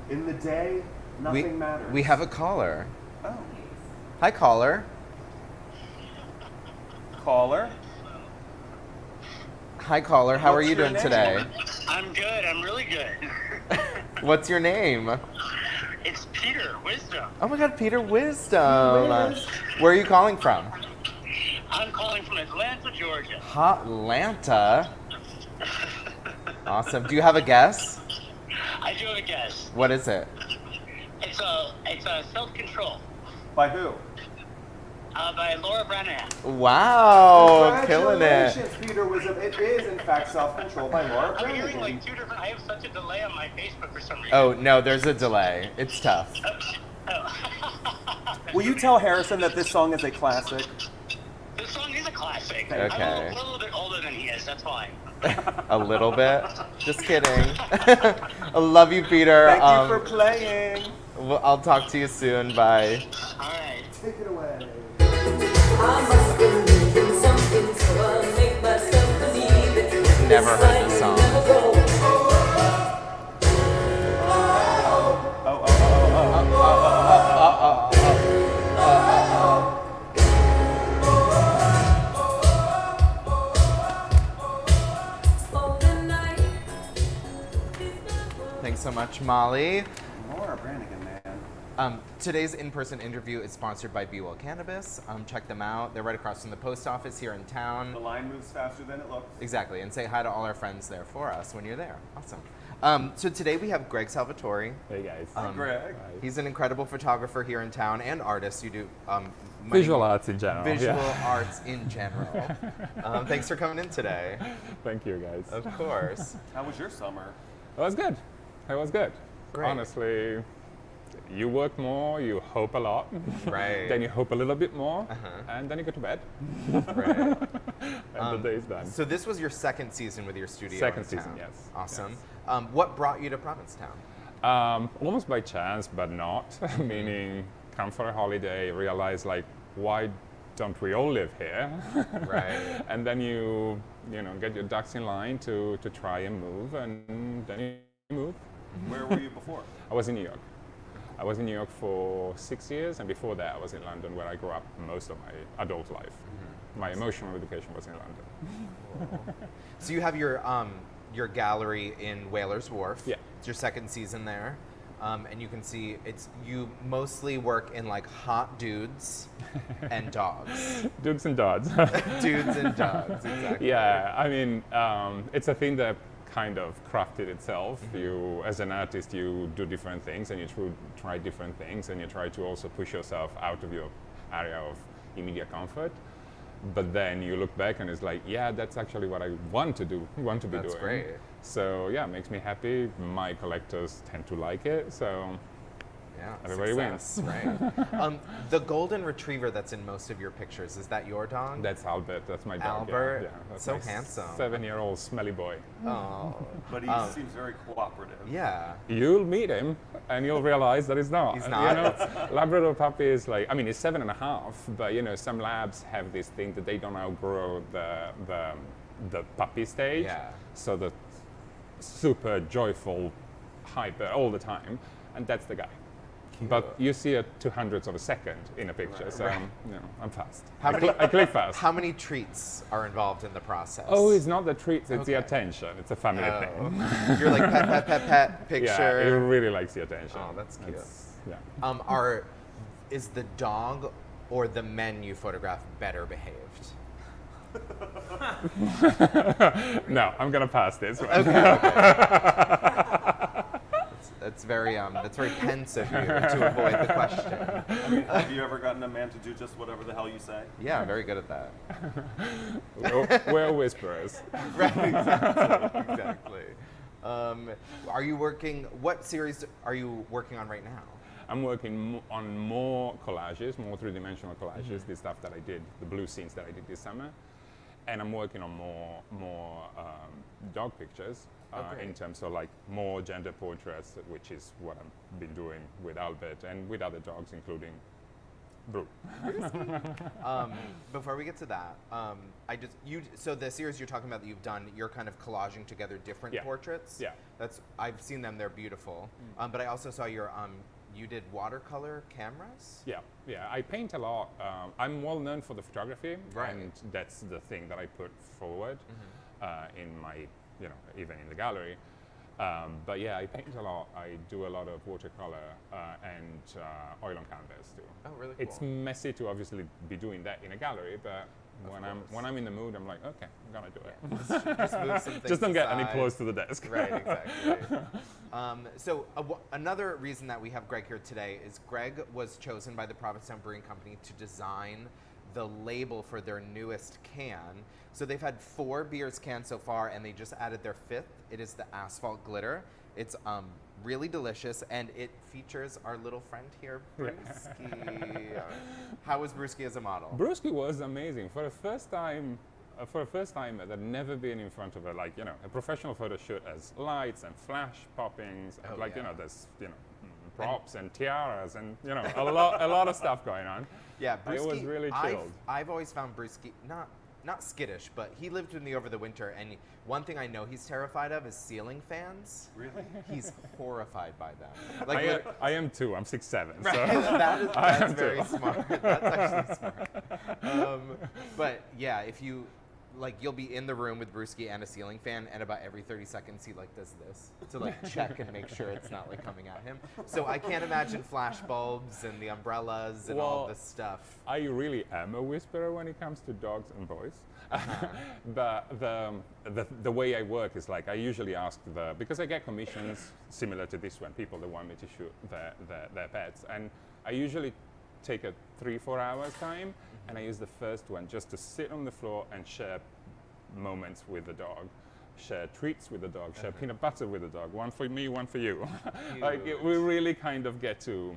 In the day, nothing matters. We have a caller. Oh. Hi, caller. Caller? Hi, caller. How are What's you your doing name? today? I'm good. I'm really good. What's your name? It's Peter Wisdom. Oh my God, Peter Wisdom. Where are you calling from? I'm calling from Atlanta, Georgia. Atlanta. Awesome. Do you have a guess? I do have a guess. What is it? It's a self-control By who? by Laura Branahan. Wow, killing it. Congratulations, Peter Wisdom. It is, in fact, Self-Control by Laura I'm hearing Branigan. like two different. I have such a delay on my Facebook for some reason. Oh, no, there's a delay. It's tough. Oh. Will you tell Harrison that this song is a classic? This song is a classic. Okay. I'm a little bit older than he is. That's fine. A little bit. Just kidding. I love you, Peter. Thank you for playing. I'll talk to you soon. Bye. All right. Take it away. I must believe in something, so I'll make myself believe it. Never heard this song. Thanks so much, Molly. Laura Branigan, man. Today's in-person interview is sponsored by Be Well Cannabis. Check them out. They're right across from the post office here in town. The line moves faster than it looks. Exactly, and say hi to all our friends there for us when you're there. Awesome. So today we have Greg Salvatore. Hey guys. Hi, Greg. He's an incredible photographer here in town and artist. You do Visual arts in general. visual yeah. arts in general. Thanks for coming in today. Thank you guys. Of course. How was your summer? It was good. It was good. Great. Honestly, you work more, you hope a lot. Right. Then you hope a little bit more, and then you go to bed. Right. And the day's done. So this was your second season with your studio. Second in season, town. yes. Awesome. Yes. What brought you to Provincetown? Almost by chance, but not. Meaning, come for a holiday, realize like, why don't we all live here? Right. And then you get your ducks in line to try and move, and then you move. Where were you before? I was in New York. I was in New York for 6 years, and before that I was in London, where I grew up most of my adult life. My emotional education was in London. So you have your gallery in Whalers Wharf. Yeah. It's your second season there. and you can see you mostly work in like hot dudes and dogs. Dudes and dogs. Dudes and dogs, exactly. Yeah, I mean, it's a thing that kind of crafted itself. Mm-hmm. You, as an artist, you do different things and you try different things, and you try to also push yourself out of your area of immediate comfort. But then you look back and it's like, yeah, that's actually what I want to do, want to be That's doing. great. So yeah, it makes me happy. My collectors tend to like it, so Yeah, everybody success, right? The golden retriever that's in most of your pictures, is that your dog? that's Albert. That's my dog. Albert? Yeah, that's So my handsome. 7-year-old smelly boy. Oh, But he seems very cooperative. yeah. You'll meet him and you'll realize that he's not. He's You not? know, Labrador puppy is like, I mean, he's 7.5, but you know, some labs have this thing that they don't outgrow the puppy stage. Yeah. So the super joyful, hyper all the time, and that's the guy. But you see it 200ths of a second in a picture, so you know, I'm fast. I click fast. How many treats are involved in the process? Oh, it's not the treats, it's the Okay. attention. It's a family thing. You're like pet picture. Yeah, he really likes the attention. Oh, that's cute. Yeah. Is the dog or the men you photograph better behaved? No, I'm gonna pass this one. That's very pensive of you to avoid the question. I mean, have you ever gotten a man to do just whatever the hell you say? Yeah, very good at that. We're whisperers. Right, exactly. Are you working? What series are you working on right now? I'm working on more collages, more three-dimensional collages, the stuff that I did, the blue scenes that I did this summer. And I'm working on more dog pictures in terms of like more gender portraits, which is what I've been doing with Albert and with other dogs, including Brew. Before we get to that, so the series you're talking about that you've done, you're kind of collaging together different Yeah. portraits. Yeah. I've seen them; they're beautiful. But I also saw you did watercolor cameras. Yeah, I paint a lot. I'm well known for the photography, Right. and that's the thing that I put forward in my, even in the gallery. But yeah, I paint a lot. I do a lot of watercolor and oil on canvas too. Oh, really cool. It's messy to obviously be doing that in a gallery, but when I'm in the mood, I'm like, okay, I'm gonna do it. Just move some things Just don't get any aside. close to the desk. Right, exactly. Another reason that we have Greg here today is Greg was chosen by the Provincetown Brewing Company to design the label for their newest can. So they've had 4 beers canned so far, and they just added their 5th. It is the Asphalt Glitter. It's really delicious, and it features our little friend here, Brewski. How was Brewski as a model? Brewski was amazing. For the first time, I'd never been in front of a professional photo shoot as lights and flash poppings, and there's props and tiaras and a lot of stuff going on. Yeah, Brewski, it was really chilled. I've always found Brewski not skittish, but he lived with me over the winter, and one thing I know he's terrified of is ceiling fans. Really? He's horrified by them. I am too. I'm 6'7". Right, So that's very smart. That's actually smart. But yeah, if you you'll be in the room with Brewski and a ceiling fan, and about every 30 seconds he does this to check and make sure it's not coming at him. So I can't imagine flash bulbs and the umbrellas and all this stuff. I really am a whisperer when it comes to dogs and boys. But the way I work is I usually ask because I get commissions similar to this one, people that want me to shoot their pets, and I usually take a 3-4 hours time, and I use the first one just to sit on the floor and share moments with the dog, share treats with the dog, share peanut butter with the dog, one for me, one for you. We really kind of get to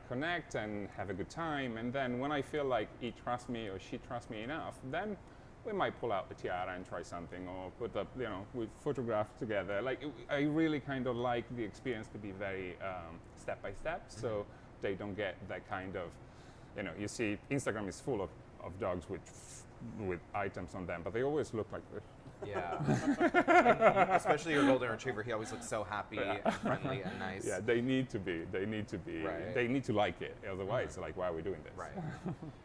connect and have a good time, and then when I feel like he trusts me or she trusts me enough, then we might pull out the tiara and try something, or put up, we photograph together. I really kind of like the experience to be very step by step, so they don't get that kind of, you see Instagram is full of dogs with items on them, but they always look like this. Yeah. And especially your golden retriever, he always looks so happy and friendly and nice. Yeah, they need to be. They need to be. Right. They need to like it. Otherwise, like, why are we doing this? Right.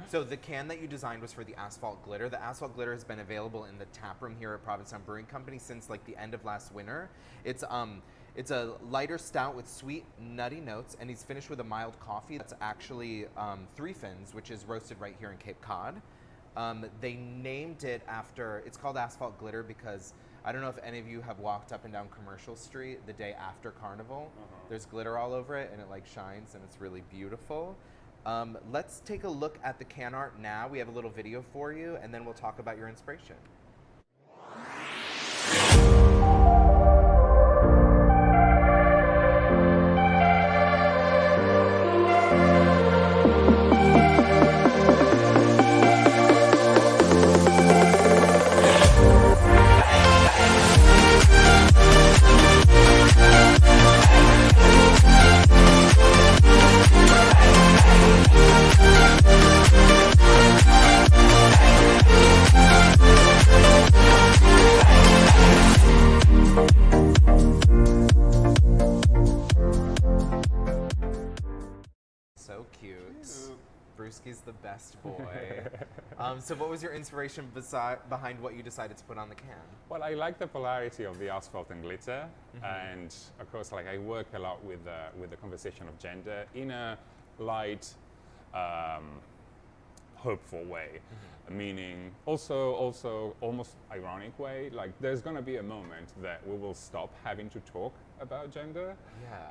So the can that you designed was for the asphalt glitter. The asphalt glitter has been available in the tap room here at Provincetown Brewing Company since like the end of last winter. It's a lighter stout with sweet, nutty notes, and he's finished with a mild coffee that's actually 3 Fins, which is roasted right here in Cape Cod. They named it after, it's called Asphalt Glitter because I don't know if any of you have walked up and down Commercial Street the day after Carnival. There's glitter all over it and it like shines and it's really beautiful. Let's take a look at the can art now. We have a little video for you and then we'll talk about your inspiration. So cute. Brewski's the best boy. So what was your inspiration behind what you decided to put on the can? Well, I like the polarity of the asphalt and glitter, and of course, like I work a lot with the conversation of gender in a light, hopeful way, meaning also almost ironic way. Like there's gonna be a moment that we will stop having to talk about gender,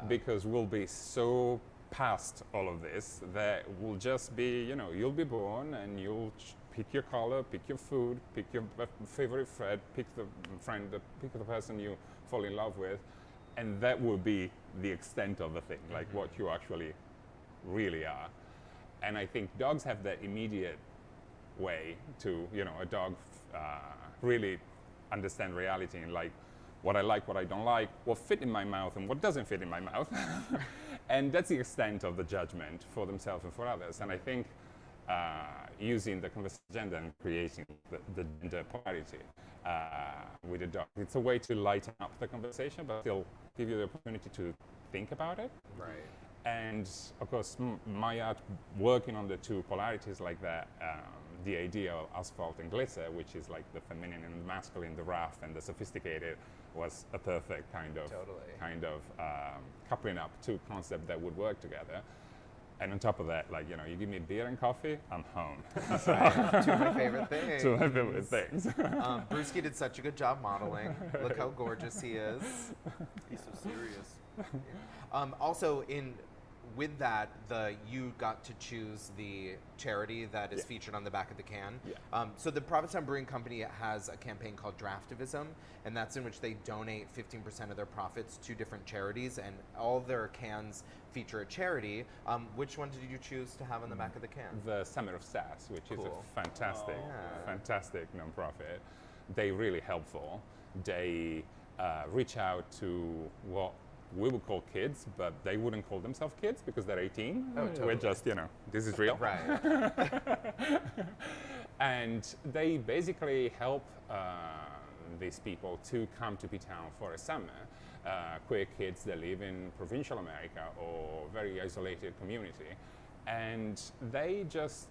because we'll be so past all of this that will just be, you know, you'll be born and you'll pick your color, pick your food, pick your favorite friend, pick the friend, pick the person you fall in love with, and that will be the extent of the thing, like what you actually really are. And I think dogs have that immediate way to, you know, a dog really understand reality and like what I like, what I don't like, what fit in my mouth and what doesn't fit in my mouth. And that's the extent of the judgment for themselves and for others. And I think using the conversation gender and creating the gender polarity with a dog, it's a way to lighten up the conversation, but still give you the opportunity to think about it. Right. And of course, my art working on the two polarities like that, the idea of asphalt and glitter, which is like the feminine and masculine, the rough and the sophisticated, was a perfect kind of coupling up two concepts that would work together. And on top of that, like, you know, you give me beer and coffee, I'm home. Two of my favorite things. Two of my favorite things. Brewski did such a good job modeling. Look how gorgeous he is. He's so serious. Also, with that, you got to choose the charity that is featured on the back of the can. So the Provincetown Brewing Company has a campaign called Draftivism, and that's in which they donate 15% of their profits to different charities, and all their cans feature a charity. Which one did you choose to have on the back of the can? The Summer of Sass, which is a fantastic, Yeah. fantastic nonprofit. They're really helpful. They reach out to what we would call kids, but they wouldn't call themselves kids because they're 18. Oh, totally. We're just, you know, this is real. Right. And they basically help these people to come to P-Town for a summer. Queer kids that live in provincial America or very isolated community. And they just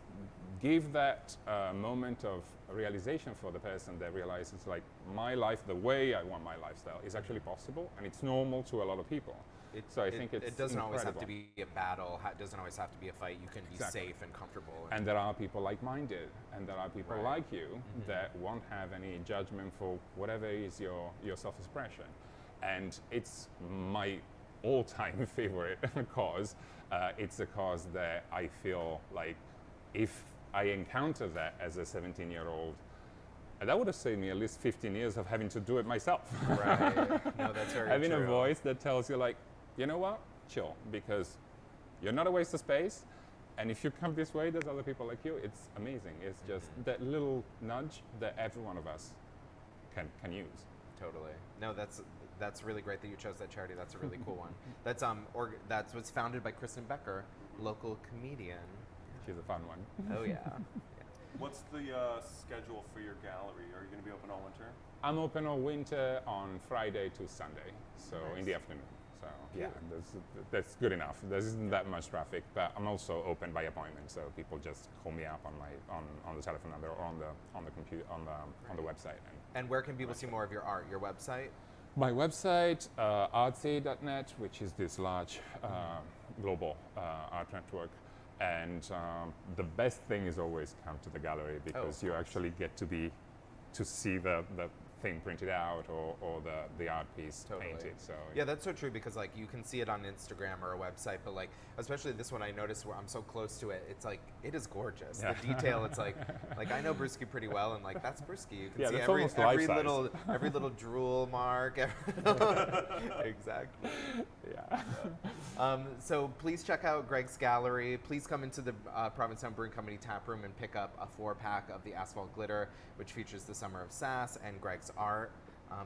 give that moment of realization for the person that realizes, like, my life, the way I want my lifestyle is actually possible, and it's normal to a lot of people. So I think it doesn't always have to incredible. be a battle. It doesn't always have to be a fight. You can be safe and comfortable. And there are people like-minded, and there are people Right. like you that won't have any judgment for whatever is your self-expression. And it's my all-time favorite cause. It's a cause that I feel like if I encounter that as a 17-year-old, that would have saved me at least 15 years of having to do it myself. Right. No, that's very Having true. a voice that tells you, like, you know what, chill, because you're not a waste of space, and if you come this way, there's other people like you. It's amazing. It's just that little nudge that every one of us can use. Totally. No, that's really great that you chose that charity. That's a really cool one. That's was founded by Kristen Becker, local comedian. She's a fun one. Oh yeah. What's the schedule for your gallery? Are you going to be open all winter? I'm open all winter on Friday to Sunday, so in the afternoon. So yeah, that's good enough. There isn't that much traffic, but I'm also open by appointment, so people just call me up on my on the telephone number or on the computer on the website. And where can people see more of your art? Your website? My website, artsy.net, which is this large global art network. And the best thing is always come to the gallery because you actually get to see the thing printed out or the art piece painted. So yeah, that's so true because like you can see it on Instagram or a website, but like especially this one I noticed where I'm so close to it, it's like it is gorgeous. Yeah. The detail, it's like I know Brewski pretty well, and like that's Brewski. You can Yeah, see that's every almost life-size. every little drool mark. Exactly. yeah. So please check out Greg's gallery. Please come into the Provincetown Brewing Company tap room and pick up a 4-pack of the Asphalt Glitter, which features the Summer of Sass and Greg's art.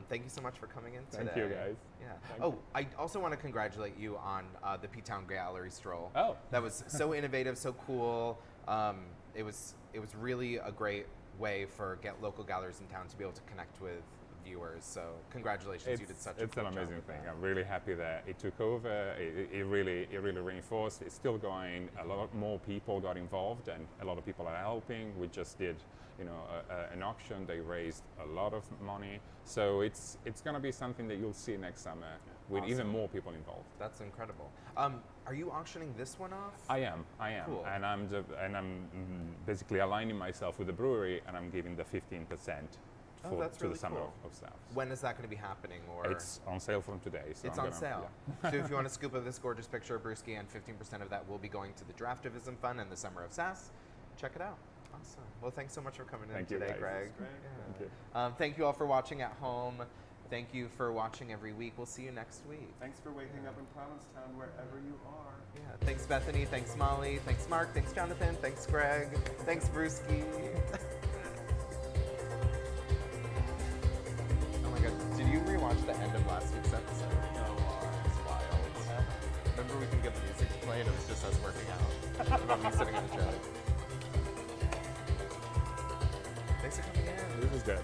Thank you so much for coming in today. Thank you, guys. Yeah. I also want to congratulate you on the P-Town Gallery stroll. Oh. That was so innovative, so cool. It was really a great way for local galleries in town to be able to connect with viewers. So congratulations, you did such a It's great an job amazing with thing. that. I'm really happy that it took over. It really reinforced. It's still going. A lot more people got involved, and a lot of people are helping. We just did, an auction. They raised a lot of money. So it's going to be something that you'll see next summer with even more people involved. That's incredible. Are you auctioning this one off? I am, Cool. and I'm basically aligning myself with the brewery, and I'm giving the 15% that's to really the summer cool. of South. When is that going to be happening? Or It's on sale from today. So it's I'm on gonna- sale. yeah. So if you want a scoop of this gorgeous picture of Brewski, and 15% of that will be going to the Draftivism Fund and the Summer of Sass, check it out. Awesome. Well, thanks so much for coming in Thank you, today, guys. Greg. This is great. Yeah. Thank you. Thank you all for watching at home. Thank you for watching every week. We'll see you next week. Thanks for waking up in Provincetown wherever you are. Yeah. Thanks, Bethany. Thanks, Molly. Thanks, Mark. Thanks, Jonathan. Thanks, Greg. Thanks, Brewski. Oh my God. Did you rewatch the end of last week's episode? No. It's wild. Remember we can get the music to play and it was just us working out. About me sitting in the chair. Thanks for coming in. This is good.